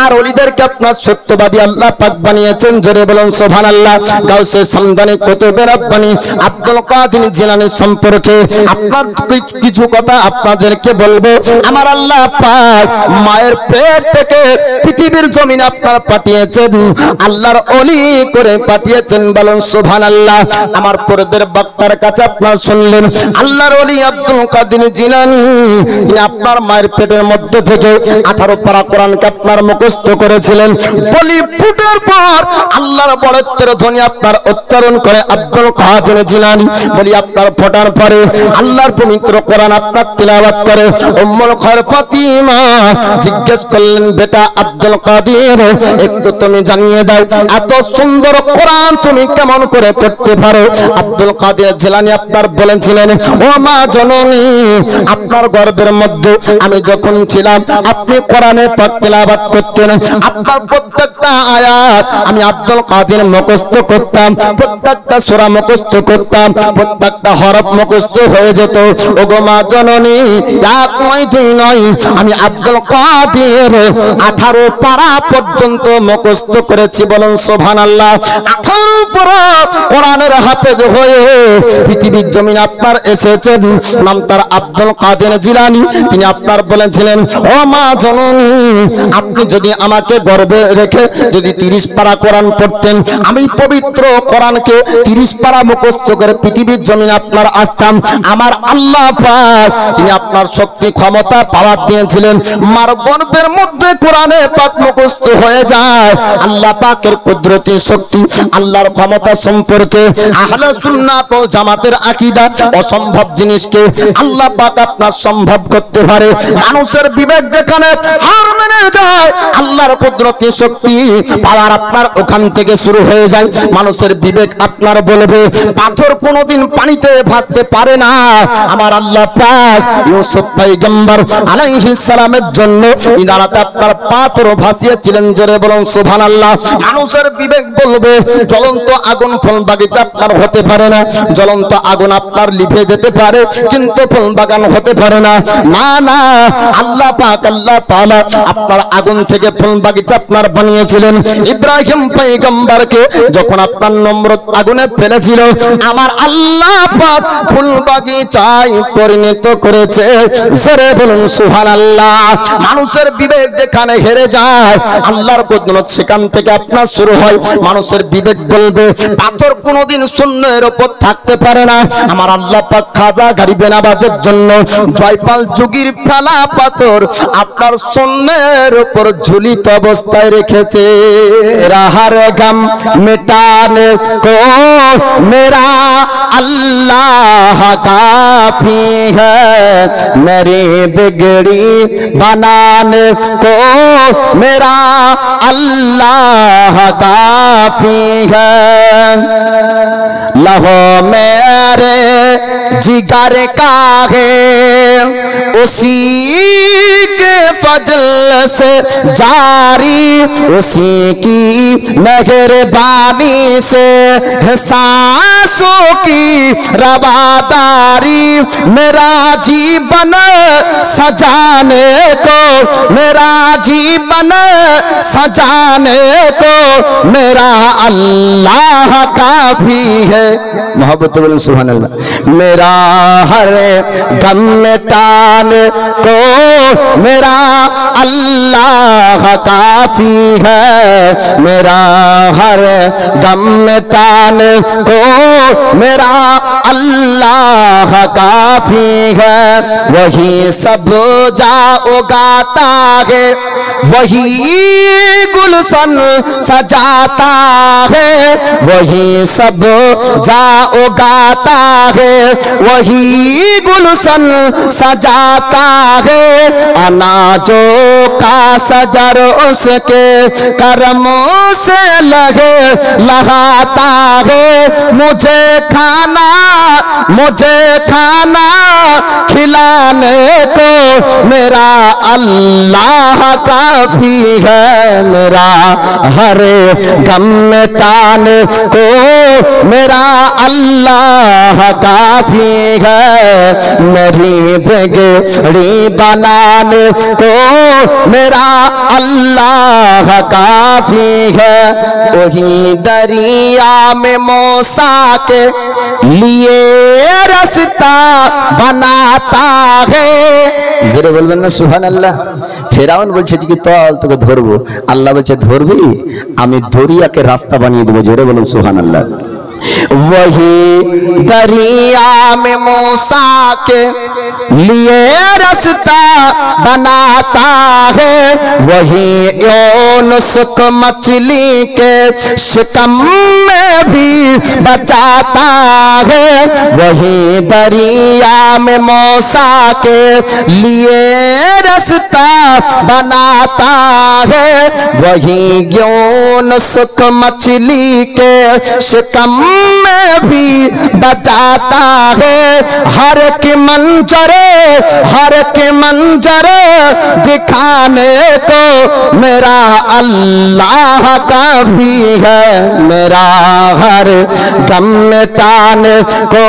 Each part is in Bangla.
আর ওলিদেরকে আপনার সত্যবাদী আল্লাহ পাক বানিয়েছেন। জোরে বলুন সুবহানাল্লাহ। গাউসে সামদানি কুতুবে রব্বানি আব্দুল কাদের জিলানী সম্পর্কে আপনার কিছু কথা আপনাদেরকে বলবো। আমার আল্লাহ পাক মায়ের পেট থেকে পৃথিবীর জমিনে আপনার পাঠিয়েছেন, আল্লাহর ওলি করে পাঠিয়েছেন। বলুন সুবহানাল্লাহ। আমার পরদের বক্তার কাছে আপনার শুনলেন আল্লাহর ওলি আব্দুল কাদের জিলানী তিনি আপনার মায়ের পেটের মধ্যে থেকে 18 পারা কোরআনকে আপনার মুখস্থ করেছিলেন। বলি ফুটার পর আল্লাহর বড়ত্বের ধ্বনি আপনার উচ্চারণ করে আব্দুল কাদের জিলানী বলি আপনার ফোটার পরে আল্লাহর পবিত্র কোরআন আপনার তিলাওয়াত করে উম্মুল খায়র ফাতিমা জিজ্ঞেস করলেন, বেটা আব্দুল কাদের একটু তুমি জানিয়ে দাও এত সুন্দর কোরআন তুমি কেমন করে পড়তে পারো? আব্দুল কাদের জিলানী আপনার বলেছিলেন, ও মা জননী, আপনার গর্ভের মধ্যে আমি যখন ছিলাম আপনি কোরআনে পাক তিলাওয়াত করতেন, আপনার প্রত্যেকটা আয়াত আমি আব্দুল কাদের মুখস্থ করতাম, প্রত্যেকটা সূরা মুখস্থ করতাম, প্রত্যেকটা হরফ মুখস্থ হয়ে যেত। ওগো মা জননী, এক নয় দুই নয়, আমি আব্দুল কাদের 18 পারা পর্যন্ত মুখস্থ করেছি। বলুন সুবহানাল্লাহ। 18 পারা কোরআনের হাফেজ হয়ে পৃথিবীর জমিনে আপনার এসেছেন, নাম তার আব্দুল কাদের জিলানী। তিনি আপনার বলেছিলেন, ও মা জননী, আপনি যদি আমাকে গর্ভে রেখে যদি 30 পারা কোরআন পড়তেন, আমি পবিত্র কোরআনকে 30 পারা মুখস্থ করে পৃথিবীর জমিনে আপনার আসতাম। আমার আল্লাহ পাক তিনি আপনার শক্তি ক্ষমতা পাওয়ার দিয়েছিলেন, মার গর্ভের মধ্যে কোরআনে পাক মুখস্থ হয়ে যায়। আল্লাহ পাকের কুদরতি শক্তি আল্লাহর ক্ষমতা সম্পর্কে আহলে সুন্নাত ওয়াল জামাতের আকীদা অসম্ভব জিনিসকে আল্লাহ পাক আপনার সম্ভব করতে পারে। মানুষের বিবেক যেখানে হার মেনে যায়, আল্লাহর কুদরতি শক্তি পাওয়ার আপনার ওখান থেকে শুরু হয়ে যায়। মানুষের বিবেক আপনার বলবে পাথর কোনোদিন পানিতে ভাসতে পারে না। আমার আল্লাহ পাক ইউসুফ পয়গম্বর আলাইহিস সালামের জন্য ইনারাতে আপনার পাথর ভাসিয়েছিলেন। জোরে বলুন সুবহানাল্লাহ। মানুষের বিবেক বলবে জ্বলন্ত আগুন ফল বাগিচা আপনার হতে পারে না, জ্বলন্ত আগুন আপনার লিভে যেতে পারে কিন্তু ফল বাগান হতে পারে না। না না, আল্লাহ পাক আল্লাহ তাআলা আপনার আগুন থেকে ফল বাগিচা আপনার বানিয়েছিলেন। ইব্রাহিম পয়গম্বরকে যখন আপনার নমরুদ আগুনে ফেলেছিল, আমার আল্লাহ পাক ফুল বাগিচায় পরিণত করেছে। জোরে বলুন সুবহানাল্লাহ। মানুষের বিবেক যেখানে হেরে যায়, আল্লাহর কুদরত সেখান থেকে আপনার শুরু হয়। মানুষের বিবেক বলবে পাথর কোনোদিন শূন্যের উপর থাকতে পারে না। আমার আল্লাহ পাক খাজা গরিবে নওয়াজের জন্য জয়পাল যুগীর ফেলা পাথর আপনার শূন্যের উপর ঝুলিত অবস্থায় রেখেছে। রাহার গম মিটানে কো মেরা अल्लाह काफी है, मेरी बिगड़ी बनाने को मेरा अल्लाह काफी है। लहो मेरे जिगर का है उसी के फजल से जारी, उसी की मेहरबानी से सांसों की रवादारी, मेरा जीवन सजाने को, मेरा जीवन सजाने को मेरा अल्लाह काफी है। मोहब्बत बोलें सुभान अल्लाह। मेरा हर गम मिटाने को मेरा अल्लाह काफी है, मेरा हर गम मिटाने को मेरा अल्लाह काफी है। वही सब जा उगाता है, वही गुलशन सजाता है, वही सब जा उगाता है, वही गुलशन सजाता है। अनाजों का सजर उसके करमों से लगे लगाता है। मुझे खाना खिलाने को मेरा अल्लाह काफी है, मेरा हर गम मिटाने को मेरा अल्लाह काफी है, मेरी बिगड़ी बनाने को मेरा अल्लाह अल्लाह काफी है। वही दरिया में मूसा के लिए रास्ता बनाता है। জোরে বলবেন না সুবহানাল্লাহ। ফেরাউন বলছে যে কি চল তোকে ধরবো, আল্লাহ বলছে ধরবি, আমি দরিয়াকে রাস্তা বানিয়ে দেবো। জোরে বলুন সুবহানাল্লাহ। वही दरिया में मूसा के लिए रास्ता बनाता है। वही यूनुस को मछली के शिकम में भी बचाता है। वही दरिया में मूसा के लिए रास्ता बनाता है। वही यूनुस को मछली के शिकम में भी बचाता है। हर की मंजरे दिखाने को मेरा अल्लाह काफी है। मेरा हर गम मिटाने को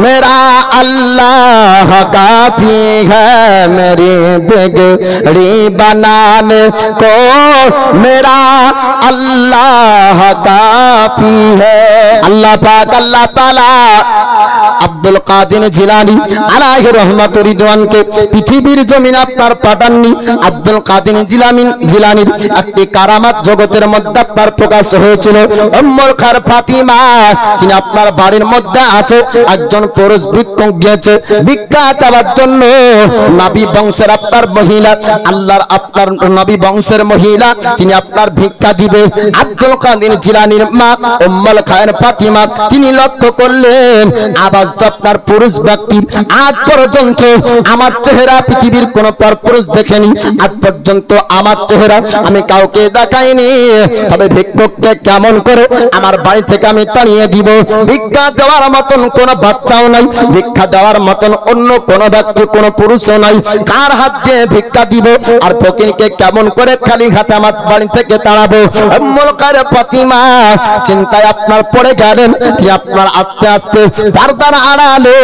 मेरा अल्लाह काफी है। मेरी बिगड़ी बनाने को मेरा अल्लाह काफी है। अल्लाह पाक अल्लाह ताला আব্দুল কাদের জিলানী আলাইহি রহমাতুর রিদওয়ান কে পৃথিবীর জমিনে আপনার পাঠাননি। আব্দুল কাদের জিলানীর একটি কারামাত জগতের মধ্যে আপনার প্রকাশ হয়েছিল। উম্মুল খার ফাতিমা তিনি আপনার বাড়ির মধ্যে আছে। একজন পুরুষ ভিক্ষুক গিয়েছে ভিক্ষা চাওয়ার জন্য। নবী বংশের আপনার মহিলা, আল্লাহর আপনার নবী বংশের মহিলা, তিনি আপনার ভিক্ষা দিবে। আব্দুল কাদের জিলানীর মা উম্মুল খার ফাতিমা তিনি লক্ষ্য করলেন আওয়াজ তো আপনার পুরুষ ব্যক্তি। আজ পর্যন্ত আমার চেহারা পৃথিবীর কোন পরপুরুষ দেখেনি। আজ পর্যন্ত আমার চেহারা আমি কাউকে দেখাইনি। তবে ভিক্ষুককে কেমন করে আমার বাড়ি থেকে আমি তাড়িয়ে দিব? ভিক্ষা দেওয়ার মতন কোন বাচ্চাও নাই, ভিক্ষা দেওয়ার মতন অন্য কোন ব্যক্তি কোন পুরুষও নাই। কার হাত দিয়ে ভিক্ষা দিব? আর ফকিরকে কেমন করে খালি হাতে আমার বাড়ি থেকে তাড়াবো? উম্মুল খার ফাতিমা চিন্তায় আপনার পড়ে গেলেন। আপনার আস্তে আস্তে পর্দার আড়ালে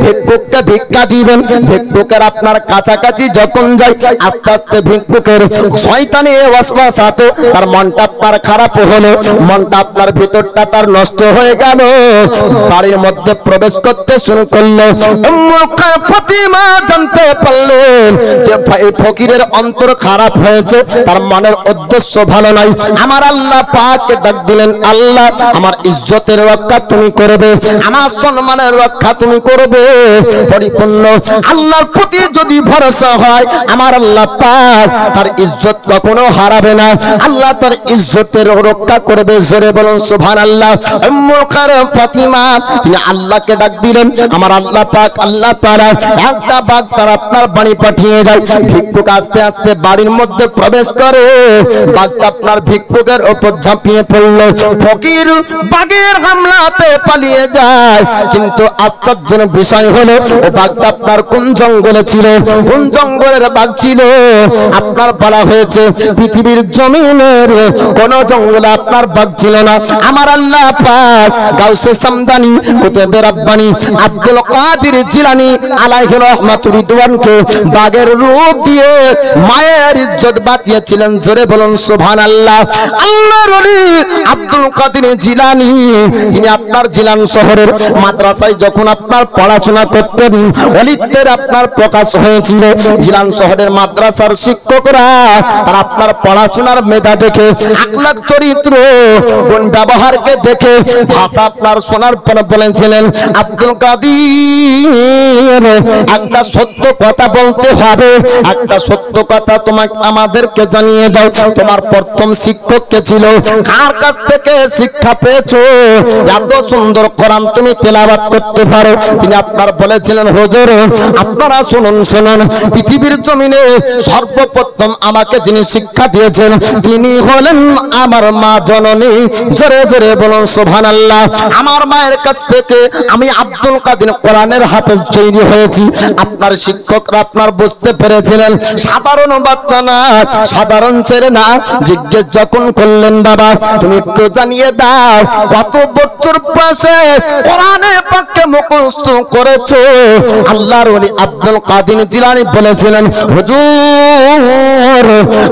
ভিক্ষুককে ভিক্ষা দিবেন। ভিক্ষুকের আপনার কাছাকাছি যখন যাই আস্তে আস্তে ভিক্ষুকের শয়তানি ওয়াসওয়াসাতে তার মনটা আপনার খারাপ হলো, মনটা আপনার ভিতরটা তার নষ্ট হয়ে গেল। বাড়ির মধ্যে প্রবেশ করতে শুরু করলো। উম্মুল খার ফাতিমা জানতে পারলেন যে এই ফকিরের অন্তর খারাপ হয়েছে, তার মনের উদ্দেশ্য ভালো নাই। আমার আল্লাহ পাককে ডাক দিলেন, আল্লাহ আমার ইজ্জতের রক্ষা তুমি করবে, আমার সম্মানের রক্ষা তুমি করবে। পরিপূর্ণ আল্লাহর প্রতি যদি ভরসা হয় আমার আল্লাহ পাক তার ইজ্জত কখনো হারাবে না। আল্লাহ তার ইজ্জতের রক্ষা করবে। জোরে বলুন সুবহানাল্লাহ। উম্মুল খার ফাতিমা তিনি আল্লাহকে ডাক দিলেন, আমার আল্লাহ পাক আল্লাহ তাআলা একটা বাঘ তার আপনার বাড়ি পাঠিয়ে দেয়। ভিক্ষুক আস্তে আস্তে বাড়ির মধ্যে প্রবেশ করে। বাঘটা আপনার ভিক্ষুকের উপর ঝাঁপিয়ে পড়ল। ফকির বাঘের হামলাতে পালিয়ে যায়। কিন্তু আশ্চর্যের বিষয় হলো ও বাঘটা আপনার কোন জঙ্গলে ছিল? কোন জঙ্গলের বাঘ ছিল? আপনার বলা হয়েছে পৃথিবীর জমিনের কোন জঙ্গলে আপনার বাঘ ছিল না। আমার আল্লাহ পাক গাউসে সামদানি কুতুবে রাব্বানি আব্দুল কাদের জিলানী আলাইহি রহমাতুর রিদওয়ানকে বাঘের রূপ দিয়ে মায়ের ইজ্জত বাঁচিয়েছিলেন। জোরে বলুন সুবহানাল্লাহ। আল্লাহর ওলি আব্দুল কাদের জিলানী তিনি আপনার জিলান শহরের মাদ্রাসায় যখন আপনার পড়াশোনা করতেন ওলিদের আপনার প্রকাশ হয়েছিল। জিলান শহরের মাদ্রাসার শিক্ষকরা তারা আপনার পড়াশোনার মেধা দেখে, আখলাক চরিত্র গুণ ব্যবহারকে দেখে ভাষা আপনার শোনার পর বলেছিলেন, আব্দুল কাদের একটা সত্য কথা বলতে হবে, একটা সত্য কথা তোমাকে আমাদেরকে জানিয়ে দাও। তোমার প্রথম শিক্ষক কে ছিল? কার কাছ থেকে শিক্ষা পেয়েছো? এত সুন্দর কোরআন তুমি তেলাওয়াত করতে পারো। তিনি আপনার বলেছিলেন, হুজুর আপনারা শুনুন শুনুন, পৃথিবীর জমিনে সর্বপ্রথম আমাকে যিনি শিক্ষা দিয়েছেন তিনি হলেন আমার মা জননী। জোরে জোরে বলুন সুবহানাল্লাহ। আমার মায়ের কাছ থেকে আমি আব্দুল কাদের কোরআনের হাফেজ তৈরি হয়েছি। আপনার শিক্ষকরা আপনার বুঝতে পেরেছিলেন সাধারণ বাচ্চা না, সাধারণ ছেলে না। জিজ্ঞেস যখন করলেন বাবা তুমি একটু জানিয়ে দাও কত বছর বয়সে কোরআনে পাককে মুখস্থ করেছো? আল্লাহর ওলি আব্দুল কাদের জিলানী বলেছিলেন হুজুর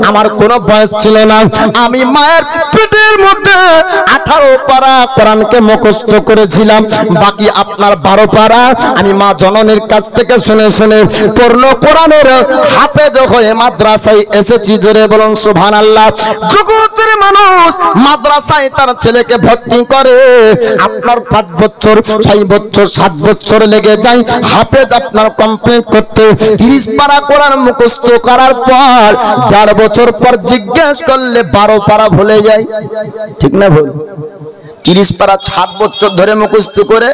আমার কোনো বয়স ছিল না, আমি মায়ের পেটের মধ্যে 18 পারা কোরআনকে মুখস্থ করেছিলাম, বাকি আপনার 12 পারা আমি মা জননীর কাছ থেকে শুনে শুনে পূর্ণ কোরআনের হাফেজ হয়ে মাদ্রাসায় এসেছি। জোরে বলুন সুবহানাল্লাহ। জগতের মানুষ মাদ্রাসায় তার ছেলেকে ভর্তি করে, আপনার 5 বছর 6 বছর 7 বছর লেগে যায় হাফেজ আপনার কমপ্লিট করতে। 30 পারা কোরআন মুখস্থ করার পর 12 বছর পর জিজ্ঞেস করলে 12 পারা ভুলে যায়। ঠিক না ভুল? 30 পারা 7 বছর ধরে মুখস্থ করে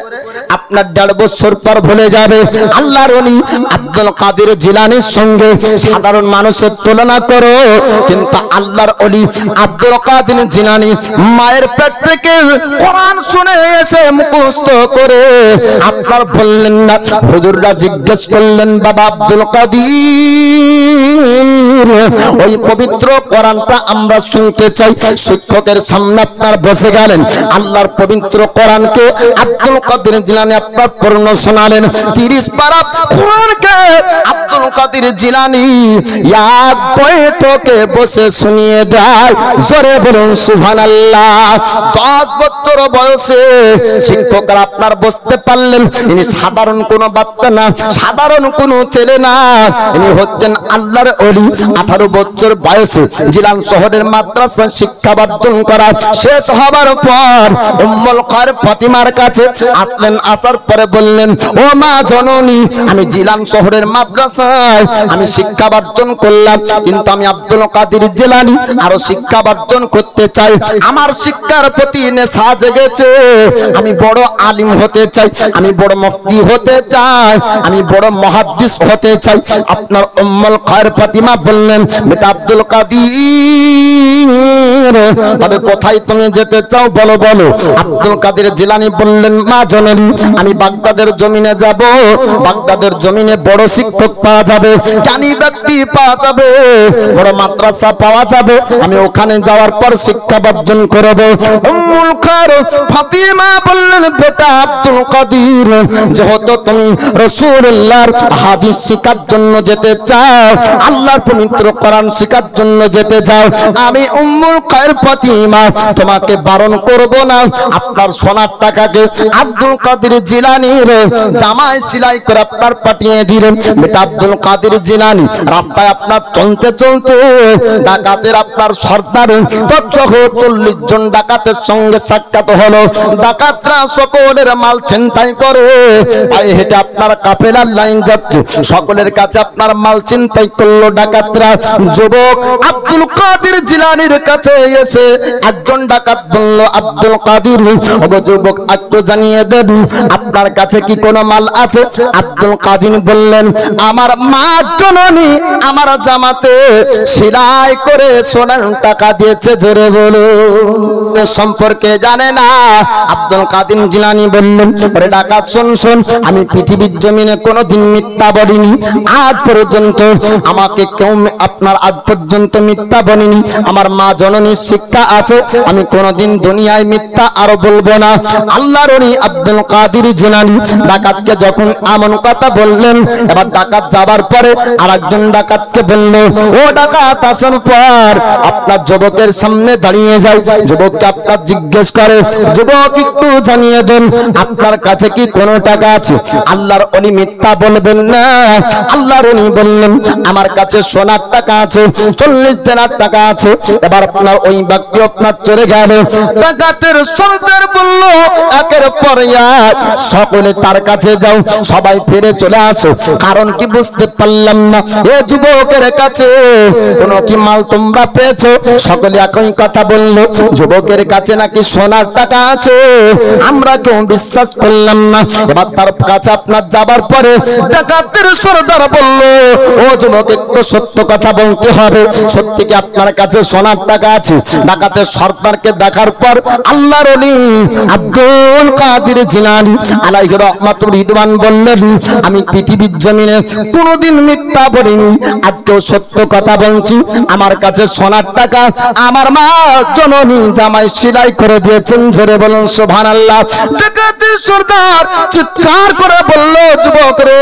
আপনার 1.5 বছর পর ভুলে যাবে। আল্লাহর ওলি আব্দুল কাদের জিলানীর সঙ্গে সাধারণ মানুষের তুলনা করো, কিন্তু আল্লাহর ওলি আব্দুল কাদের জিলানী মায়ের পেট থেকে কোরআন শুনে এসে মুখস্থ করে আপনার বললেন না। হুজুররা জিজ্ঞেস করলেন বাবা আব্দুল কাদের ওই পবিত্র কোরআনটা আমরা শুনতে চাই। শিক্ষকের সামনে আপনার বসে গেলেন, আল্লাহর পবিত্র কোরআনকে আব্দুল কাদের জিলানী আপনার পূর্ণ শোনালেন। 30 পারা কোরআনকে আব্দুল কাদের জিলানী এক বৈঠকে বসে শুনিয়ে দেয়। জোরে বলুন সুবহানাল্লাহ। 10 বছর বয়সে শিক্ষকরা আপনার বসতে পারলেন। ইনি সাধারণ কোনো বাচ্চা না, সাধারণ কোনো ছেলে না, ইনি হচ্ছেন আল্লাহর ওলি। 18 বছর বয়সে জিলান শহরের মাদ্রাসা শিক্ষা অর্জন করা শেষ হবার পর উম্মুল খায়র ফাতিমার কাছে আসলেন। আসার পরে বললেন ও মা জননী আমি জিলান শহরের মাদ্রাসায় আমি শিক্ষা অর্জন করলাম, কিন্তু আমি আব্দুল কাদের জিলানী আরো শিক্ষা অর্জন করতে চাই। আমার শিক্ষার প্রতি নেশা জেগেছে, আমি বড় আলিম হতে চাই, আমি বড় মুফতি হতে চাই, আমি বড় মুহাদ্দিস হতে চাই। আপনার উম্মুল খায়র ফাতিমা বললেন বেটা আব্দুল কাদের তবে কোথায় তুমি যেতে চাও বলো বলো। আব্দুল কাদের জিলানী বললেন মা জননী আমি বাগদাদের জমিনে যাব, বাগদাদের জমিনে বড় শিক্ষক পাওয়া যাবে, জ্ঞানী ব্যক্তি পাওয়া যাবে, বড় মাদ্রাসা পাওয়া যাবে, আমি ওখানে যাওয়ার পর শিক্ষা অর্জন করব। উম্মুল খায়র ফাতিমা বললেন বেটা আব্দুল কাদের যেহেতু তুমি রাসূলুল্লাহর হাদিস শিখার জন্য যেতে চাও, আল্লাহর পবিত্র কোরআন শিখার জন্য যেতে চাও, আমি উম্মুল খায়র ফাতিমা তোমাকে বারণ করব না। আপনার সোনার টাকাকে আব্দুল কাদের জিলানীর জামায় সেলাই করে আপনার পাঠিয়ে দিলেন। বেটা আব্দুল কাদের জিলানী রাস্তায় আপনার চলতে চলতে ডাকাতের আপনার সর্দার 40 জন ডাকাতের সঙ্গে সাক্ষাৎ হলো। ডাকাতরা সকলের মাল ছিনতাই করে, পায়ে হেঁটে আপনার কাফেলার লাইন যাচ্ছে, সকলের কাছে আপনার মাল ছিনতাই করলো ডাকাতরা। যুবক আব্দুল কাদের জিলানীর কাছে এসে একজন ডাকাত বলল আব্দুল কাদের ও যুবক একটু জানিয়ে দেন আপনার কাছে কি কোনো মাল আছে? আব্দুল কাদের বললেন আমার মা জননী আমার জামাতে সেলাই করে সোনার টাকা দিয়েছে। জোরে বলো সম্পর্কে জানে না। আব্দুল কাদের জিলানী বললেন ওরে ডাকাত শোন শোন, আমি পৃথিবীর জমিনে কোনোদিন মিথ্যা বলিনি, আজ পর্যন্ত আমাকে কেউ আপনার আজ পর্যন্ত মিথ্যা বলিনি, আমার মা জননীর শিক্ষা আছে, আমি কোনোদিন দুনিয়ায় মিথ্যা আরো বলবো না। আল্লাহর ওলি আব্দুল কাদের জিলানী ডাকাতকে যখন এমন কথা বললেন, এবার ডাকাত যাবার পরে আরেকজন ডাকাতকে বলল ও ডাকাত আসার পর আপনার যুবকের সামনে দাঁড়িয়ে যায়। যুবককে আপনার জিজ্ঞেস করে যুবক একটু জানিয়ে দেন আপনার কাছে কি কোনো টাকা আছে? আল্লাহর ওলি মিথ্যা বলবেন না। আল্লাহর ওলি বললেন আমার কাছে সোনার টাকা আছে, 40 দিনার টাকা আছে। এবার আপনার ওই ব্যক্তি আপনার চলে গেল। ডাকাতের সর্দার বলল একের পর এক সকলে তার কাছে যাও, সবাই ফিরে চলে আসো। কারণ কি বুঝতে পারলাম না, এ যুবকের কাছে কোনো কি মাল তোমরা পেয়েছো? সকলে একই কথা বলল যুবকের কাছে নাকি সোনার টাকা আছে। আমরা কেউ বিশ্বাস করলাম না। এবার তার কাছে আপনার যাবার পরে ডাকাতের সর্দার বলল ও যুবক একটু সত্য কথা বলতে হবে, সত্যি কি আপনার কাছে সোনার টাকা আছে? আছি। ডাকাতের সর্দারকে দেখার পর আল্লাহর ওলি আব্দুল কাদের জিলানী আলাইহি রাহমাতুর রিদওয়ান বললেন, আমি পৃথিবীর জমিনে কোনোদিন মিথ্যা বলিনি, আজকেও সত্য কথা বলছি। আমার কাছে সোনার টাকা আমার মা জননী জামাই সেলাই করে দিয়েছেন। জোরে বলুন সুবহানাল্লাহ। ডাকাতের সর্দার চিৎকার করে বলল, যুবক রে,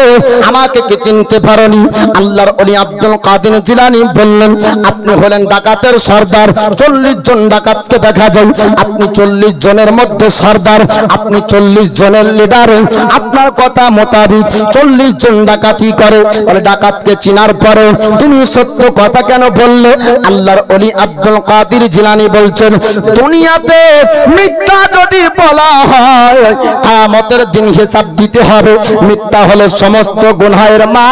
আমাকে কি চিনতে পারোনি? আল্লাহর ওলি আব্দুল কাদের জিলানী বললেন, আপনি হলেন ডাকাতের সর্দার। 40 জন ডাকাতকে দেখা যায়, আপনি 40 জনের মধ্যে সর্দার, আপনি 40 জনের লিডার। আপনার কথা মোতাবিক 40 জন ডাকাতি করে, বলে ডাকাতকে চিনার পরে তুমি সত্য কথা কেন বললে? আল্লাহর ওলি আব্দুল কাদের জিলানী বলছেন, দুনিয়াতে মিথ্যা যদি বলা হয় কিয়ামতের দিন হিসাব দিতে হবে। মিথ্যা হলো সমস্ত গুনাহের মা।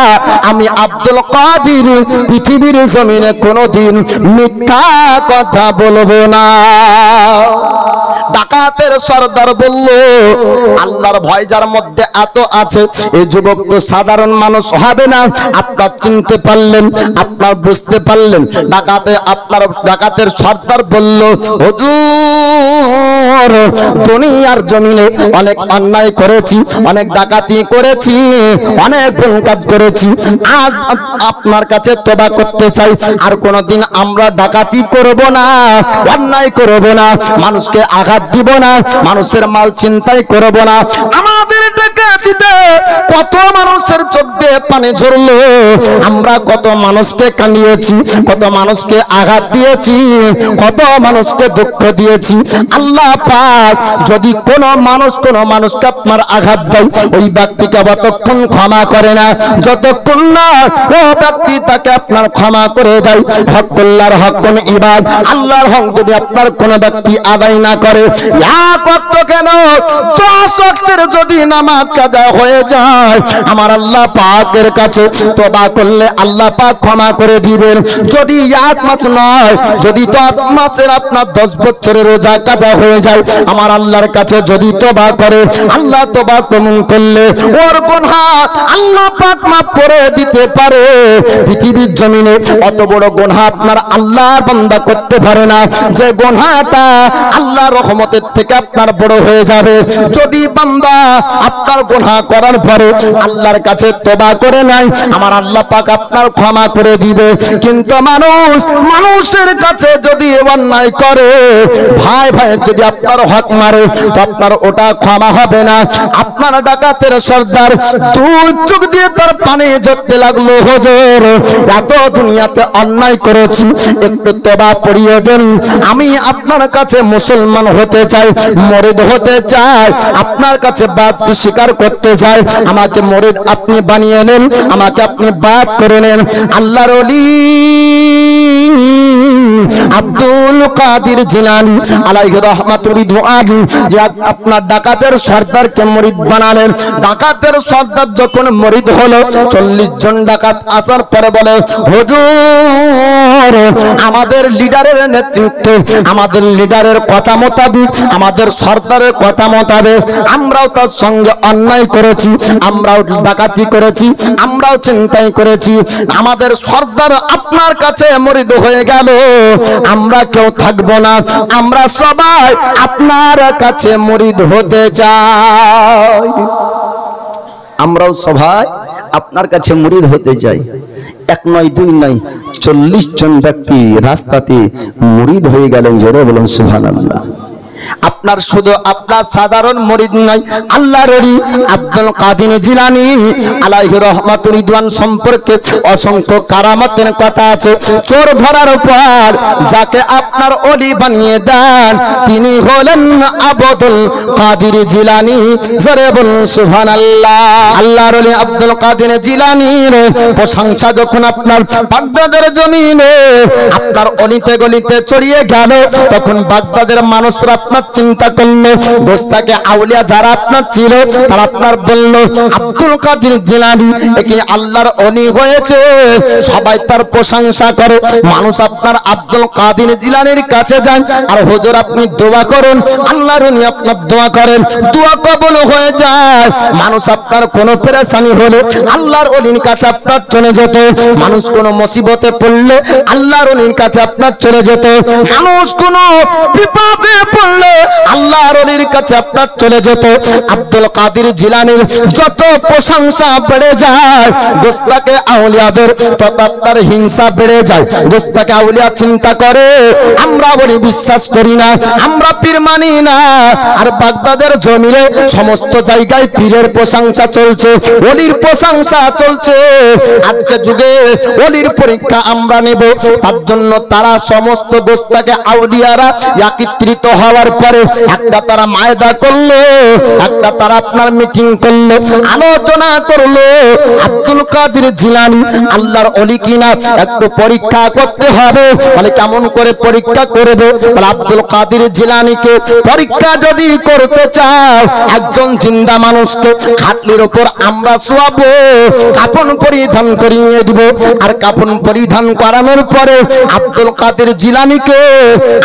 আমি আব্দুল কাদের পৃথিবীর জমিনে কোনোদিন মিথ্যা কথা বলবো না। ডাকাতের সর্দার বলল, আল্লাহর ভয় যার মধ্যে এত আছে, এই যুবক তো সাধারণ মানুষ হবে না। আপনার চিনতে পারলেন, আপনার বুঝতে পারলেন। ডাকাতের সর্দার বলল, হুজুর, দুনিয়ার জমিনে অনেক অন্যায় করেছি, অনেক ডাকাতি করেছি, অনেক ভুল কাজ করেছি। আজ আপনার কাছে তওবা করতে চাই, আর কোনোদিন আমরা ডাকাতি করব না, অন্যায় করব না, মানুষকে আঘাত দিব না, মানুষের মাল ছিনতাই করব না। আমাদের ডাকাতিতে কত মানুষের চোখ দিয়ে পানি ঝরলো, আমরা কত মানুষকে কাঁদিয়েছি, কত মানুষকে আঘাত দিয়েছি, কত মানুষকে দুঃখ দিয়েছি। আল্লাহ পাক যদি কোন মানুষকে আপনার আঘাত দেয়, ওই ব্যক্তিকে যতক্ষণ ক্ষমা করে না, যতক্ষণ না ও ব্যক্তি তাকে আপনার ক্ষমা করে দেয়। হকুল্লাহর হকুন ইবাদ, আল্লাহর হক যদি আপনার কোন ব্যক্তি আদায় না করে, এক ওয়াক্ত কেন 10 ওয়াক্তের যদি নামাজ কাজা হয়ে যায়, আমার আল্লাহ পাকের কাছে তওবা করলে আল্লাহ পাক ক্ষমা করে দিবেন। যদি 1 মাস নয়, যদি 10 মাসের আপনার 10 বছরের রোজা কাজা হয়ে যায়, আমার আল্লাহর কাছে যদি তওবা করে, আল্লাহ তওবা কবুল করলে ওর গুনাহ আল্লাহ পাক মাফ করে দিতে পারে। পৃথিবীর জমিনে অত বড় গুনাহ আপনার আল্লাহর বান্দা করতে পারে না, যে গুনাহটা আল্লাহর রহমতের থেকে আপনার বড় হয়ে যাবে। যদি বান্দা আপনার গুনাহ করার পরে আল্লাহর কাছে তওবা করে নাই, আমার আল্লাহ পাক আপনার ক্ষমা করে দিবে। কিন্তু মানুষের কাছে যদি অন্যায় করে, ভাই যদি আপনার হক মারে, তো আপনার ওটা ক্ষমা হবে না। আপনার ডাকাতের সর্দার 2 চোখ দিয়ে তার পানি ঝরতে লাগলো, হুজুর, এত দুনিয়াতে অন্যায় করেছি, একটু তওবা পড়িয়ে দেন। আমি আপনার কাছে মুসলমান হতে চাই, মুরিদ হতে চাই, আপনার কাছে বাত স্বীকার করতে চাই। আমাকে মুরিদ আপনি বানিয়ে নেন, আমাকে আপনি বাত করে নেন। আল্লাহর ওলি আব্দুল কাদের জিলানী আলাইহি রাহমাতুর রিদওয়ান যে আপনার ডাকাতের সর্দারকে মুরিদ বানালেন। ডাকাতের সর্দার যখন মুরিদ হলো, 40 জন ডাকাত আসার পরে বলে, হুজুর, আমাদের লিডারের নেতৃত্বে, আমাদের লিডারের কথা মোতাবেক, আমাদের সর্দারের কথা মোতাবেক আমরাও তার সঙ্গে অন্যায় করেছি, আমরাও ডাকাতি করেছি, আমরাও ছিনতাই করেছি। আমাদের সর্দার আপনার কাছে মুরিদ হয়ে গেল, আমরা কেউ থাকবো না, আমরা সবাই আপনার কাছে মুরিদ হতে চাই। আমরাও সবাই আপনার কাছে মুরিদ হতে চাই। 1 নয় 2 নয়, 40 জন ব্যক্তি রাস্তাতে মুরিদ হয়ে গেলেন। জোরে বলুন সুবহানাল্লাহ। আপনার শুধু আপনার সাধারণ মুরিদ নয়, আল্লাহর ওলি আব্দুল কাদের জিলানী আলাইহি রাহমাতুর রিদওয়ান সম্পর্কে অসংখ্য কারামতের কথা আছে। চোর ধরার পর যাকে আপনার ওলি বানিয়ে দেন, তিনি হলেন আব্দুল কাদের জিলানী। জোরে বলুন সুবহানাল্লাহ। আল্লাহর ওলি আব্দুল কাদের জিলানীর প্রশংসা যখন আপনার বাগদাদের জমিনে আপনার অলিতে গলিতে ছড়িয়ে গেল, তখন বাগদাদের মানুষরা আপনার চিন্তা করলো, গোস্তাকে আউলিয়া যারা আপনার ছিল তারা আপনার বলল আব্দুল কাদের জিলানী একে আল্লাহর ওলি হয়েছে, সবাই তার প্রশংসা করে। মানুষ আপনার আব্দুল কাদের জিলানীর কাছে যান আর হুজুর আপনি দোয়া করুন, আল্লাহর ওলি আপনার দোয়া করেন, দোয়া কবুল হয়ে যায়। মানুষ আপনার কোনো পেরেশানি হলো আল্লাহর ওলির কাছে আপনার চলে যেত, মানুষ কোনো মুসিবতে পড়লে আল্লাহর ওলির কাছে আপনার চলে যেত, মানুষ কোনো বিপদে পড়লে আল্লাহর ওলির কাছে আপনার চলে যেত। আব্দুল কাদের জিলানীর যত প্রশংসা বেড়ে যায়, গোস্তাকে আউলিয়াদের তত আপনার হিংসা বেড়ে যায়। গোস্তাকে আউলিয়া চিন্তা করে আমরা বলি বিশ্বাস করি না, আমরা পীর মানি না, আর বাগদাদের জমিনে সমস্ত জায়গায় পীরের প্রশংসা চলছে, ওলির প্রশংসা চলছে। আজকে যুগে ওলির পরীক্ষা আমরা নেব, তার জন্য তারা সমস্ত গোস্তাকে আউলিয়ারা একত্রিত হওয়ার পরে একটা তারা মায়দা করলো, একটা তারা আপনার মিটিং করলো, আলোচনা করলো আব্দুল কাদের জিলানী আল্লাহর ওলি কিনা একটু পরীক্ষা করতে হবে। বলে কেমন করে পরীক্ষা করবে? বলে আব্দুল কাদের জিলানীকে পরীক্ষা যদি করতে চাও, একজন জিন্দা মানুষকে খাটলির উপর আমরা শোয়াবো, কাফন পরিধান করিয়ে দিব, আর কাফন পরিধান করানোর পরে আব্দুল কাদের জিলানীকে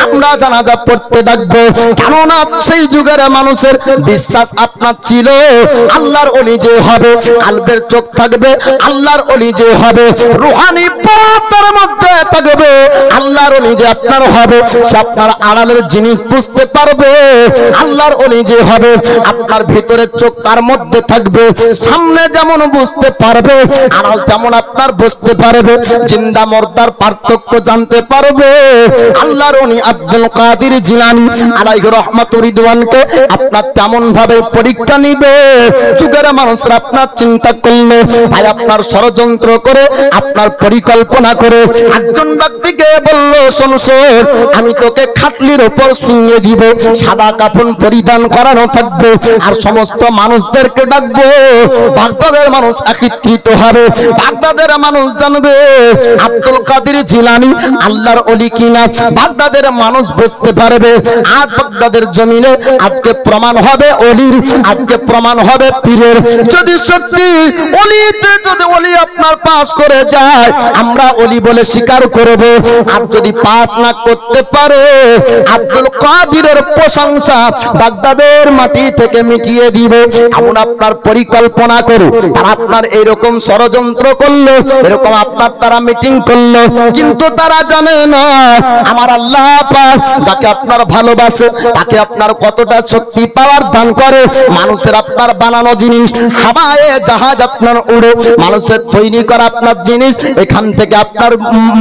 আমরা জানাজা পড়তে ডাকবো। কেননা সেই যুগের মানুষের বিশ্বাস আপনার ছিল আল্লাহর ওলি যে হবে, কালবের চোখ থাকবে, আল্লাহর ওলি যে হবে, রুহানি পরাতার মধ্যে থাকবে, আল্লাহর ওলি যে আপনার হবে, সে আপনার আড়ালের জিনিস বুঝতে পারবে, আল্লাহর ওলি যে হবে আপনার ভিতরের চোখ তার মধ্যে থাকবে, সামনে যেমন বুঝতে পারবে আড়াল তেমন আপনার বুঝতে পারবে, জিন্দা মুর্দার পার্থক্য জানতে পারবে। আল্লাহর ওলি আব্দুল কাদের জিলানী আলাইহি রহমাতুর রিদওয়ানকে আপনার তেমন ভাবে পরীক্ষা নিবে। যুগের মানুষরা আপনার চিন্তা করলে ভাই আপনার ষড়যন্ত্র করে আপনার পরিকল্পনা করে একজন ব্যক্তিকে বলল শোন আমি তোকে খাটলির উপর শুইয়ে দিব, সাদা কাফন পরিধান করানো থাকবে, আর সমস্ত মানুষদেরকে ডাকবো, বাগদাদের মানুষ একত্রিত হবে, বাগদাদের মানুষ জানবে আব্দুল কাদের জিলানী আল্লাহর ওলি কিনা, বাগদাদের মানুষ বুঝতে পারবে। আজ বাগদাদের জমিনে আজকে প্রমাণ হবে ওলির, আজকে প্রমাণ হবে পীরের। যদি সত্যি ওলিতে যদি ওলি আপনার পাস করে যায় আমরা ওলি বলে স্বীকার করব, আর যদি পাস না করতে পারে আব্দুল কাদেরের প্রশংসা বাগদাদের মাটি থেকে মিটিয়ে দিব। এমন আপনার পরিকল্পনা করো, তারা আপনার এরকম ষড়যন্ত্র করলো, এরকম আপনার তারা মিটিং করলো, কিন্তু তারা জানে না আমার আল্লাহ পাক যাকে আপনার ভালোবাসে তাকে আপনার কতটা শক্তি পাওয়ার দান করে। মানুষের আপনার বানানো জিনিস হাওয়ায় জাহাজ আপনার উড়ে, মানুষের তৈরি করা আপনার জিনিস এখান থেকে আপনার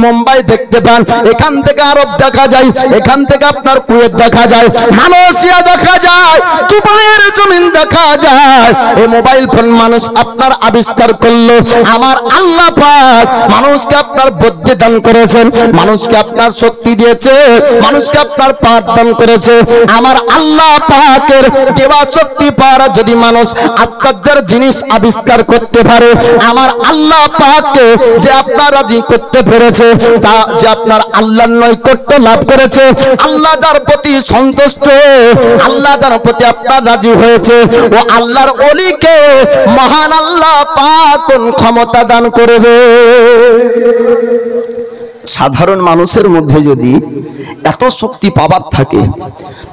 মুম্বাই দেখতে পান, এখান থেকে আরব দেখা যায়, এখান থেকে আপনার কুয়েত দেখা যায়, মালয়েশিয়া দেখা যায়, দুবাইয়ের জমিন দেখা যায়। এই মোবাইল ফোন মানুষ আপনার আবিষ্কার করলো, আমার আল্লাহ পাক মানুষকে আপনার বুদ্ধি দান করেছেন, মানুষকে আপনার শক্তি দিয়েছে, মানুষকে আপনার পাওয়ার দান করেছে। আমার আল্লাহ পাকের দেওয়া শক্তি পাওয়া যদি মানুষ আশ্চর্যের জিনিস আবিষ্কার করতে পারে, আমার আল্লাহ পাককে যে আপনার রাজি করতে পেরেছে, যে আপনার আল্লাহর নৈকট্য লাভ করেছে, আল্লাহ যার প্রতি সন্তুষ্ট, আল্লাহ যার প্রতি আপনার রাজি হয়েছে, ও আল্লাহর ওলিকে মহান আল্লাহ পাক কোন ক্ষমতা দান করবে। সাধারণ মানুষের মধ্যে যদি এত শক্তি পাওয়ার থাকে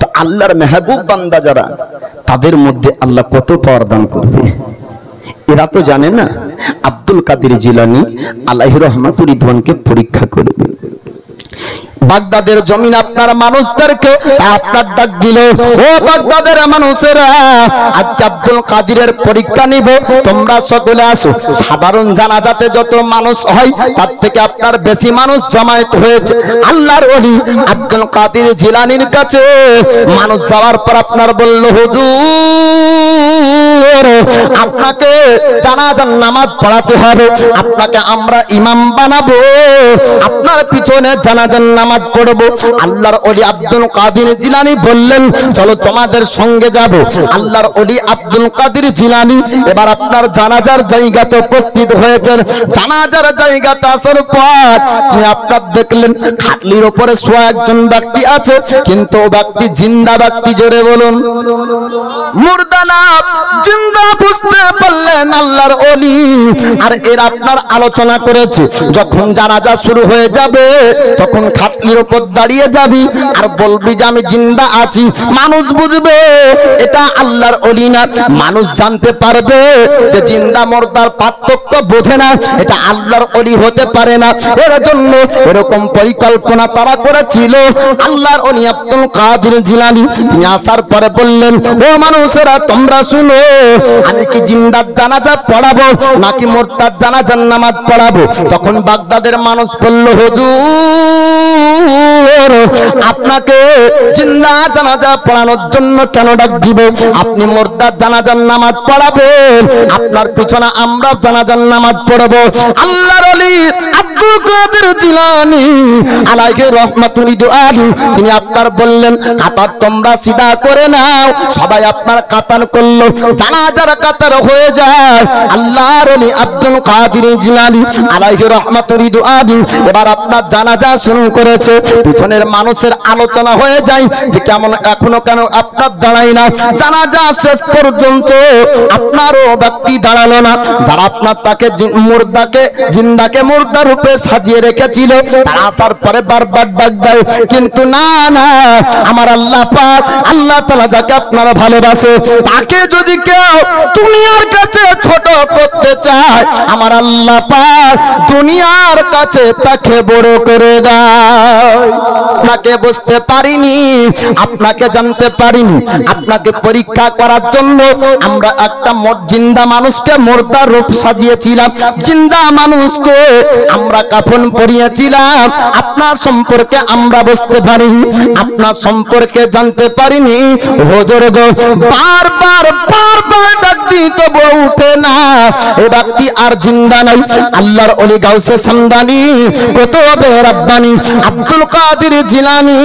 তো আল্লাহর মেহবুব বান্দা যারা তাদের মধ্যে আল্লাহ কত পাওয়ার দান করবে। এরা তো জানে না আব্দুল কাদের জিলানী আলাইহি রহমাতুর রিদওয়ানকে পরীক্ষা করবে। বাগদাদের জমিন আপনার মানুষদেরকে আপনার ডাক দিল, ও বাগদাদের মানুষেরা আজকে আব্দুল কাদেরের পরীক্ষা নিব, তোমরা সকলে আসো। সাধারণ জানাজাতে যত মানুষ হয় তার থেকে আপনার বেশি মানুষ জমায়েত হয়েছে আল্লাহর ওলি আব্দুল কাদের জিলানীর কাছে। মানুষ যাওয়ার পর আপনার বলল হুজুর আপনাকে জানাজার নামাজ পড়াতে হবে, আপনাকে আমরা ইমাম বানাবো, আপনার পিছনে জানাজার নামাজ নামাজ পড়বো। আল্লাহর ওলি আব্দুল কাদের জিলানী বললেন চলো তোমাদের সঙ্গে যাব। আল্লাহর ওলি আব্দুল কাদের জিলানী এবার আপনার জানাজার জায়গাতে উপস্থিত হয়েছেন। জানাজার জায়গাতে আসার পর তিনি আপনার দেখলেন খাটলির উপরে শোয়া একজন ব্যক্তি আছে, কিন্তু ও ব্যক্তি জিন্দা ব্যক্তি। জোরে বলুন মুর্দা না জিন্দা। বুঝতে পারলেন আল্লাহর ওলি। আর এর আপনার আলোচনা করেছে যখন জানাজা শুরু হয়ে যাবে তখন খাটলির উপর দাঁড়িয়ে যাবি আর বলবি যে আমি জিন্দা আছি। মানুষ বুঝবে এটা আল্লাহর ওলি না। মানুষ জানতে পারবে যে জিন্দা মুর্দার পার্থক্য বোঝে না, এটা আল্লাহর ওলি হতে পারে না। এর জন্য এরকম পরিকল্পনা তারা করেছিল। আল্লাহর ওলি আব্দুল কাদের জিলানী তিনি আসার পরে বললেন ও মানুষেরা তোমরা শুনো, আমি কি জিন্দার জানাজা পড়াবো নাকি মুর্দার জানাজার নামাজ পড়াবো? তখন বাগদাদের মানুষ বলল হুজুর আপনাকে জিন্দা জানাজা পড়ানোর জন্য কেন ডাক দিব? আপনি মুর্দার জানাজার নামাজ পড়াবেন, আপনার পিছনে আমরা জানাজার নামাজ পড়বো। আল্লাহর ওলি আব্দুল কাদের জিলানী আলাইহি রাহমাতুল্লাহি তিনি আপনার বললেন কাতার তোমরা সিধা করে নাও। সবাই আপনার কাতার করলো, জানাজার কাতার হয়ে যায়। আল্লাহর ওলি আব্দুল কাদের জিলানী আলাইহি রাহমাতুল্লাহি এবার আপনার জানাজা শুরু করেছে। পিছনের মানুষের আলোচনা হয়ে যায় যে কেমন এখনো কেন আপনার দাঁড়ায় না। জানাজা শেষ পর্যন্ত আপনারও ব্যক্তি দাঁড়ালো না। যারা আপনার তাকে মুর্দাকে জিন্দাকে মুর্দা রূপে সাজিয়ে রেখেছিল তারা আসার পরে বারবার ডাক দেয়, কিন্তু না না আমার আল্লাহ পাক আল্লাহ তাআলা যাকে আপনারা ভালোবাসে তাকে যদি কেউ দুনিয়ার কাছে ছোট করতে চায় আমার আল্লাহ পাক দুনিয়ার কাছে তাকে বড় করে দেয়। আপনাকে বুঝতে পারিনি, আপনাকে জানতে পারিনি, আপনাকে পরীক্ষা করার জন্য আমরা একটা জিন্দা মানুষকে মুর্দার রূপ সাজিয়েছিলাম, জিন্দা মানুষকে আমরা কাফন পরিয়েছিলাম। আপনার সম্পর্কে আমরা বুঝতে পারিনি, আপনার সম্পর্কে জানতে পারিনি। হুজুর গো বারবার বারবার ডাক দিই তবু উঠে না, এ ব্যক্তি আর জিন্দা নাই। আল্লাহর ওলি গাউসে সামদানি কুতুবে রাব্বানি আব্দুল কাদের জিলানী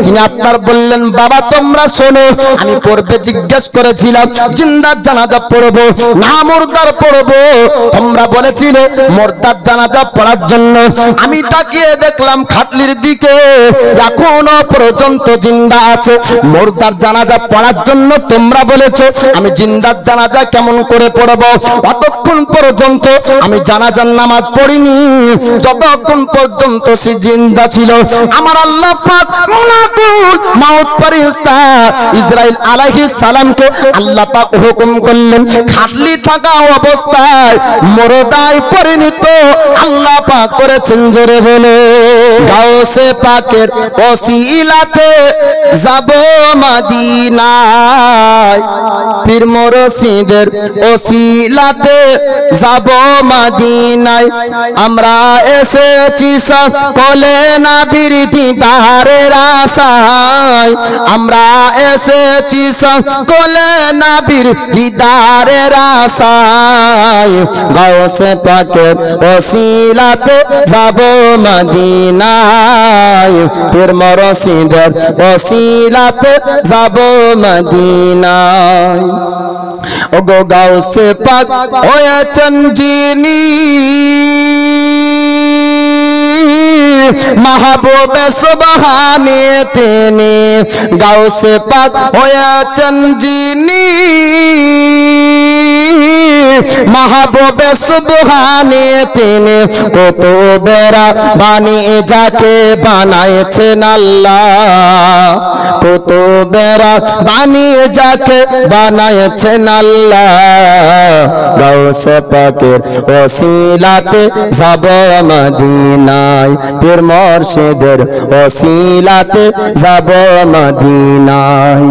তিনি আপনার বললেন বাবা তোমরা শোনো, আমি পূর্বে জিজ্ঞেস করেছিলাম জিন্দার জানাজা পড়বো না মুর্দার পড়বো? তোমরা বলেছিলে মুর্দার জানাজা পড়ার জন্য। আমি তাকিয়ে দেখলাম খাটলির দিকে এখনো পর্যন্ত জিন্দা আছে। মুর্দার জানাজা পড়ার জন্য তোমরা বলেছো, আমি জিন্দার জানাজা কেমন করে পড়বো? অতক্ষণ পর্যন্ত আমি জানাজার নামাজ পড়িনি যতক্ষণ পর্যন্ত সে জিন্দা ছিল। আমার আল্লাহ পাক মালাকুল মাউত ফেরেশতা ইসরাইল আলাইহিস সালামকে আল্লাহ পাক হুকুম করলেন খাটলি থাকা অবস্থায় মুর্দায় পরিণত আল্লাহ পাক করেছেন। জোরে বলে গাউসে পাকের ওসিলাতে যাব মদিনায়, পীর মুর্শিদের ওসিলাতে যাব মদিনায়। আমরা এসেছি সকলে নবীর দিদারের আশায়, আমরা এসেছি সকলে নবীর দিদারের আশায়। গাউসে পাকের ওসিলাতে যাব মদিনায়, পীর মুর্শিদের ওসিলাতে যাব মদিনায়। ওগো গাউসে পাক হয়েছেন যিনি মাহবুবে সুবহানে তিনি, গাউসে পাক হয়েছেন যিনি মাহবুবে সুবহানে তিনি। কুতুবেরা বানি যাকে বানাইছেন আল্লাহ, কুতুবেরা বানি যাকে বানাইছেন আল্লাহ। গাউসে পাকের ওসিলাতে যাব মদিনায়, পীর মুর্শিদের ওসিলাতে যাব মদিনায়।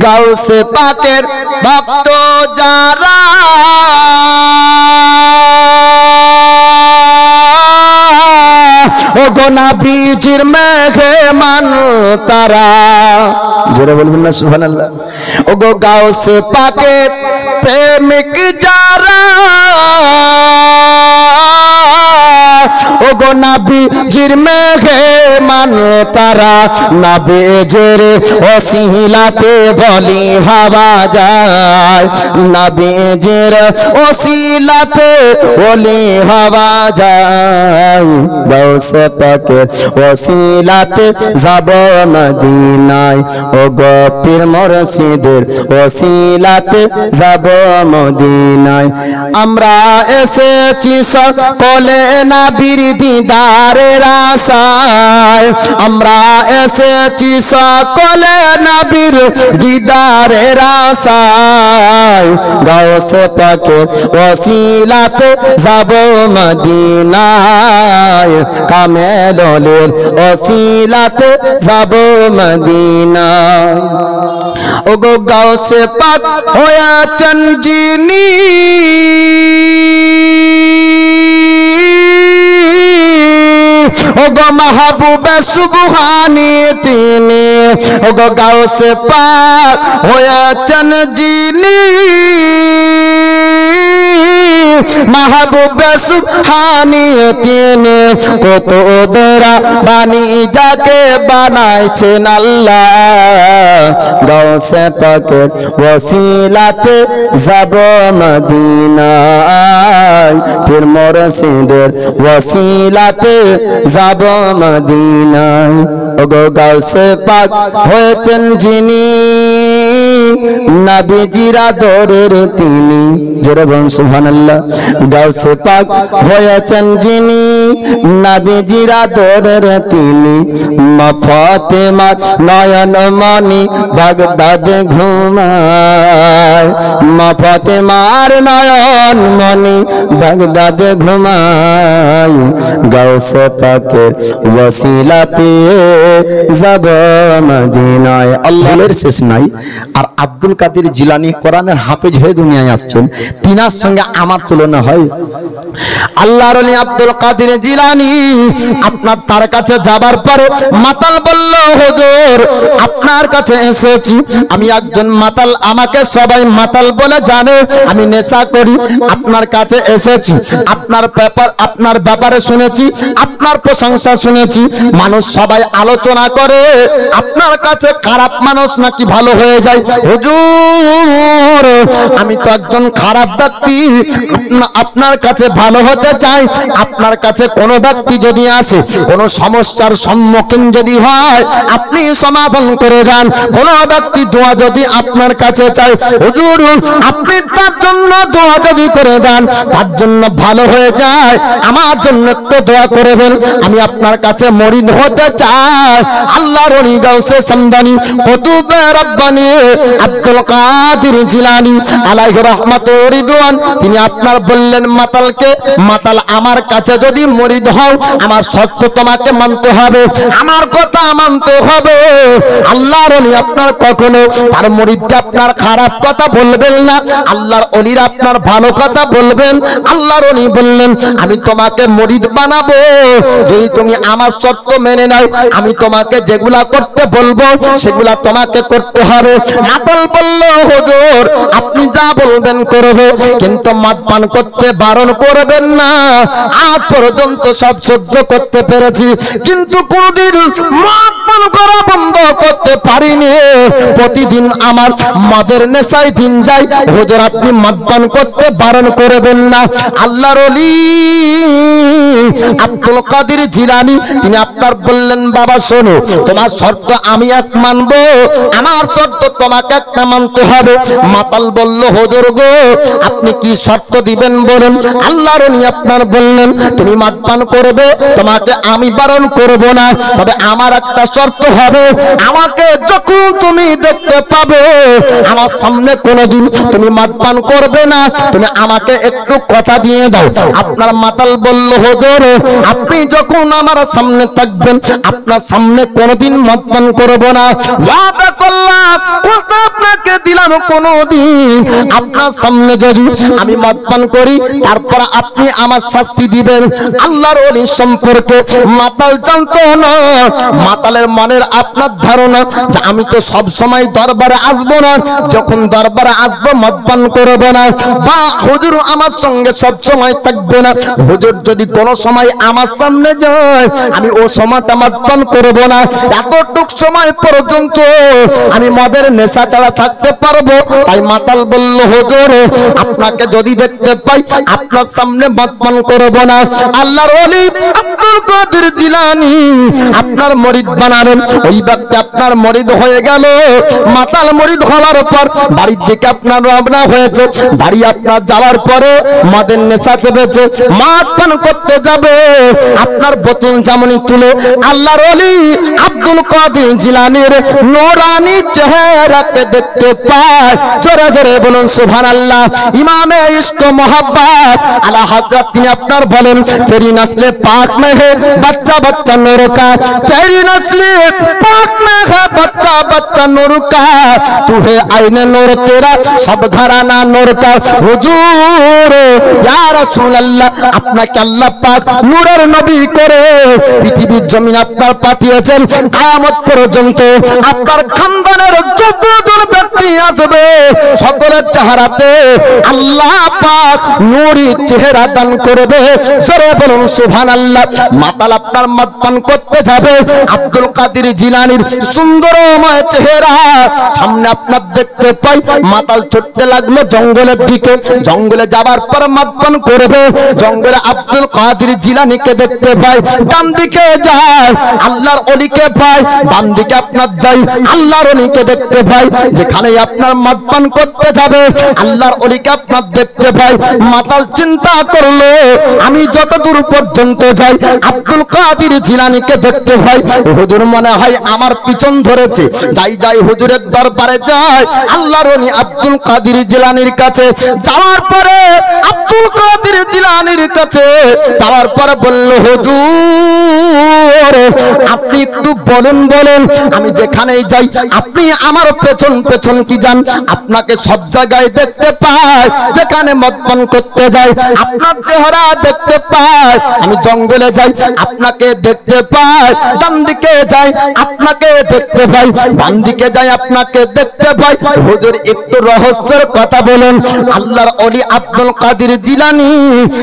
গাউসে পাকের ভক্ত যারা ও গোনা বীজির মেহমান তারা। জোরে বলবেন না সুবহানাল্লাহ। ও গো গাউসে পাকের প্রেমিক যারা ও গো নবীজির মেহমান তারা, নবীজির ওসিলাতে বলি হওয়া যায়, নবীজির ওসিলাতে বলি হওয়া যায়, গাউসে পাকের ওসিলাতে যাব মদিনায়, ও গো পীর মুর্শিদের ওসিলাতে যাব মদিনায়। আমরা এসেছি সকলে নবীর দিদারের আশায়, আমরা এসেছি সকলে নবীর দিদারের আশায়, গাউসে পাকের ওসিলাতে যাব মদিনায়, কামেলের ওসিলাতে যাব মদিনায়। ও গো গাউসে পাক হয়েছেন যিনি, ও গো মাহবুবে সুবহানি তিনি, ও গো গাউসে পাক হয়েছেন যিনি, মাহবুবে সুবহানি তিনি, কত দেরা বানি যাকে বানাইছেন আল্লাহ, গাউসে পাকের ওসিলাতে যাব মদিনায়, পীর মুর্শিদের ওসিলাতে যাব মদিনায়। ও গো গাউসে পাক হয়েছেন যিনি, নবীজির আদরের তিনি, জোরে বলুন সুবহানাল্লাহ। গাউসে পাক হয়েছেন যিনি, নবীজির আদরের তিনি, মা ফাতেমার নয়ন মনি বাগদাদে ঘুমায়, মা ফাতেমার নয়ন মনি বাগদাদে ঘুমায়, গাউসে পাকের ওসিলাতে যাব মদিনায়। আল্লাহর শেষ নাই। আর আব্দুল কাদের জিলানী কোরআনের হাফেজ হয়ে দুনিয়ায় আসছেন, তিনার সঙ্গে আমার তুলনা হয়? আল্লাহর ওলি আব্দুল কাদের জিলানী আপনার তার কাছে যাবার পরে মাতাল বলল, হুজুর আপনার কাছে এসেছি, আমি একজন মাতাল, আমাকে সবাই মাতাল বলে জানে, আমি নেশা করি, আপনার কাছে এসেছি, আপনার ব্যাপারে শুনেছি, আপনার প্রশংসা শুনেছি, মানুষ সবাই আলোচনা করে আপনার কাছে খারাপ মানুষ নাকি ভালো হয়ে যায়। হুজুর আমি তো একজন খারাপ ব্যক্তি, আপনার কাছে ভালো হতে চাই, আপনার কাছে কোনো ব্যক্তি যদি আসে, কোনো সমস্যার সম্মুখীন যদি হয়, আপনি সমাধান করে দেন, কোনো ব্যক্তি দোয়া যদি আপনার কাছে চায়, হুজুর আপনি তার জন্য দোয়া যদি করে দেন, তার জন্য ভালো হয়ে যায়, আমার জন্য একটু দোয়া করবেন, আমি আপনার কাছে মুরিদ হতে চাই। আল্লাহর ওলি গাউসে সামদানি কুতুবে রব্বানি আব্দুল কাদের জিলানী আলাইহি রাহমাতুর রিদওয়ান, তিনি আপনার বললেন মাতালকে, মাতাল আমার কাছে যদি মুরিদ হও, আমার শর্ত তোমাকে মানতে হবে, আমার কথা মানতে হবে। আল্লাহর ওলি আপনার কখনো তার মুরিদকে আপনার খারাপ কথা বলবেন না, আল্লাহর ওলির আপনার ভালো কথা বলবেন। আল্লাহর ওলি বললেন আমি তোমাকে মুরিদ বানাবো যদি তুমি আমার শর্ত মেনে নাও, আমি তোমাকে যেগুলা করতে বলবো সেগুলা তোমাকে করতে হবে। মাতাল বলল, হুজুর আপনি যা বলবেন করব, কিন্তু মদ পান করতে বারণ করবেন না। আজ পর্যন্ত সব সহ্য করতে পেরেছি, কিন্তু কোনদিন মদ পান করা বন্ধ করতে পারিনি, প্রতিদিন আমার মদের নেশায় দিন যায়। হুজুর আপনি মদ পান করতে বারণ করবেন না। আল্লাহর ওলি আব্দুল কাদের জিলানী তিনি আপনার বললেন, বাবা শোনো, তোমার শর্ত আমি এক মানবো, আমার শর্ত তোমাকে একটা মানতে হবে। মাতাল বলল, হুজুর গো আপনি কি শর্ত দিবেন বলুন। আল্লাহর ওলি আপনার বললেন, তুমি মদ পান করবে, তোমাকে আমি বারণ করব না, তবে আমার একটা শর্ত হবে, আমাকে যখন তুমি দেখতে পাবে আমার সামনে কোনোদিন তুমি মদ পান করবে না, তুমি আমাকে একটু কথা দিয়ে দাও। আপনার মাতাল বলল, হুজুর আপনি যখন আমার সামনে থাকবেন, আপনার সামনে কোনোদিন মদ পান করব না, ওয়াদা করলাম, কথা আপনাকে দিলাম, কোনোদিন আপনার সামনে যদি আমি মদ পান করি তারপর আপনি আমার শাস্তি দিবেন। আল্লাহর ওলি সম্পর্কে মাতাল জানতো না, মাতালের মনের আপনার ধারণা যে আমি তো সব সময় দরবারে আসবো না, যখন দরবারে আসবো মদ পান করবো না, বা হুজুর আমার সঙ্গে সব সময় থাকবে না, হুজুর যদি কোনো সময় আমার সামনে যায় আমি ও সময়টা মদ পান করবো না, এতটুক সময় পর্যন্ত আমি মদের নেশা ছাড়া থাকতে পারবো। তাই মাতাল বলল, হুজুর আপনাকে যদি দেখতে পাই আপনার সামনে মদ পান করবো না। আল্লাহর ওলি আব্দুল কাদের জিলানী আপনার মুরিদ বানালেন। ওই ব্যক্তি আপনার মুরিদ হয়ে গেল। মাতাল মুরিদ হওয়ার পর বাড়ির দিকে আপনার রওনা হয়েছে। বাড়ি আপনার যাওয়ার পরে মদের নেশা চেপেছে, মদ পান করতে যাবে। আপনার বোতল জামনি তুলে আল্লাহর ওলি আব্দুল কাদের জিলানীর নূরানি চেহারাকে দেখতে পায়। জোরে জোরে বলুন সুবহানাল্লাহ। ইমামে ইশক মোহাব্বত আলা হযরত তিনি আপনার বলেন, তেরি নসলে पाक में है बच्चा बच्चा नूर का, तेरी नस्ल पाक में है बच्चा बच्चा नूर का, तू है आईने नूर तेरा सब घराना नूर का। हुजूर या रसूल अल्लाह আপনাকে আল্লাহ পাক নূরের নবী করে পৃথিবীর জমিন আপনার পাঠিয়েছেন। কিয়ামত পর্যন্ত আপনার খানদানের যতজন ব্যক্তি আসবে সকলের চেহারাতে আল্লাহ পাক নূরি চেহারা দান করবে। জোরে বলুন সুবহানাল্লাহ। মাতাল আপনার মদ পান করতে যাবে, আব্দুল কাদের জিলানীর সুন্দরময় চেহারা সামনে আপনার দেখতে পাই। মাতাল ছুটতে লাগলো জঙ্গলের দিকে। জঙ্গলে যাবার পর মদ পান করবে। জঙ্গলে আব্দুল কাদের জিলানীকে দেখতে পাই। ডান দিকে যায় আল্লাহর ওলিকে পাই, বাম দিকে আপনার যাই আল্লাহর ওলিকে দেখতে পাই। যেখানে আপনার মদ পান করতে যাবে আল্লাহর ওলিকে আপনার দেখতে পাই। মাতাল চিন্তা করলো, আমি যত দূর পর্যন্ত যাই আব্দুল কাদের জিলানীকে দেখতে পাই, হুজুর মনে হয় আমার পিছন ধরেছে। যাই যাই হুজুরের দরবারে যায় আল্লাহর ওলি আব্দুল কাদের জিলানীর কাছে। যাওয়ার পরে আব্দুল কাদের জিলানীর কাছে যাওয়ার পরে বলল, হুজুর আপনি একটু বলেন আমি যেখানেই যাই আপনি আমার পেছন পেছন কি যান? আপনাকে সব জায়গায় দেখতে পাই, যেখানে মদ পান করতে যাই আপনার চেহারা দেখতে পাই। আমি জঙ্গলে যাই আপনাকে দেখতে পাই, ডান দিকে যাই আপনাকে দেখতে পাই, বাম দিকে যাই আপনাকে দেখতে পাই। হুজুর একটু রহস্যের কথা বলেন। আল্লাহর ওলি আব্দুল কাদের জিলানী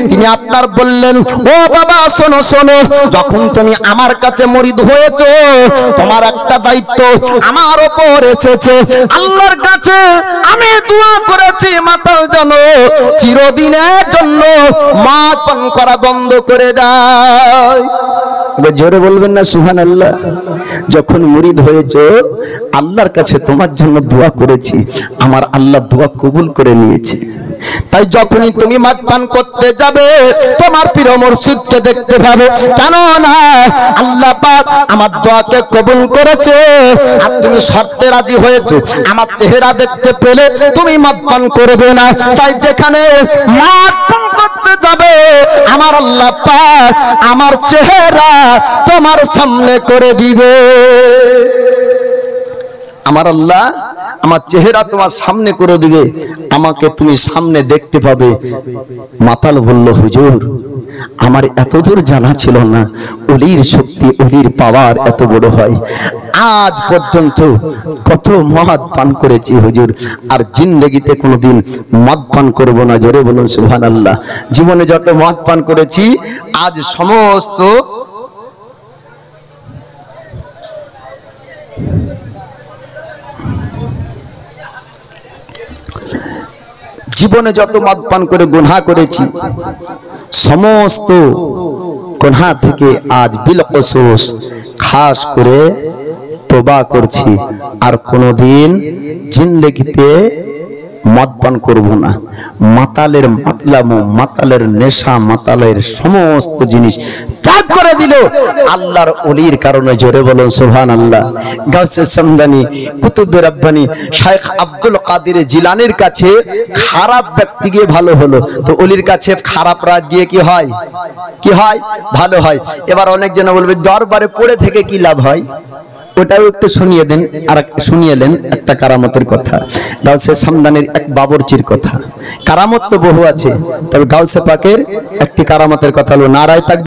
তিনি আপনার বললেন, ও বাবা শোনো শোনো, যখন তুমি আমার কাছে মুরিদ হয়েছো তোমার একটা দায়িত্ব আমার উপর এসেছে। আল্লাহর কাছে আমি দোয়া করেছি মাতাল যেন চিরদিনের জন্য মদ পান করা বন্ধ করে দেয়। জোরে বলবেন না সুবহানাল্লাহ। যখন মুরিদ হয়েছো আল্লাহর কাছে তোমার জন্য দোয়া করেছি, আমার আল্লাহ দোয়া কবুল করে নিয়েছে। তাই যখনই তুমি মদ পান করতে যাবে তোমার প্রিয় মুর্শিদকে দেখতে পাবে, কেন না আল্লাহ পাক আমার দোয়াকে কবুল করেছে। আর তুমি শর্তে রাজি হয়েছো আমার চেহারা দেখতে পেলে তুমি মদ পান করবে না। তাই যেখানে মদ পান করতে যাবে আমার আল্লাহ পাক আমার চেহারা তোমার সামনে করে দিবে। আমার আল্লাহ আমার চেহারা তোমার সামনে করে দিবে, আমাকে তুমি সামনে দেখতে পাবে। মাতাল বলল, হুজুর আমার এতদূর জানা ছিল না ওলির শক্তি ওলির পাওয়ার এত বড় হয়। আজ পর্যন্ত কত মদ পান করেছি হুজুর, আর জিন্দেগিতে কোনোদিন মদ পান করব না। জোরে বলুন সুবহানাল্লাহ। জীবনে যত মদ পান করেছি আজ সমস্ত জীবনে যত মদ পান করে গুনাহ করেছি সমস্ত গুনাহ থেকে আজ বিলকসুস খাস করে তওবা করছি, আর কোনোদিন জিন্দেগিতে মদ পান করব না। মাতালের মাতলামো, মাতালের নেশা, মাতালের সমস্ত জিনিস ত্যাগ করে দিল আল্লাহর ওলির কারণে। জোরে বলুন সুবহানাল্লাহ। গাউসে সমদানি কুতুবে রব্বানি শাইখ আব্দুল কাদের জিলানীর কাছে খারাপ ব্যক্তি গিয়ে ভালো হলো, তো ওলির কাছে খারাপ রাজ গিয়ে কি হয়? কি হয়? ভালো হয়। এবার অনেক জন বলবে দরবারে পড়ে থেকে কি লাভ হয়? ওটাও একটু শুনিয়ে দেন। আর শুনিয়ে দেন একটা কারামতের কথা, গাউসে সমদানির এক বাবরচির কথা। কারামত তো বহু আছে, তবে গাউসে পাকের একটি কারামতের কথা হলো নারায়ে তাকবীর।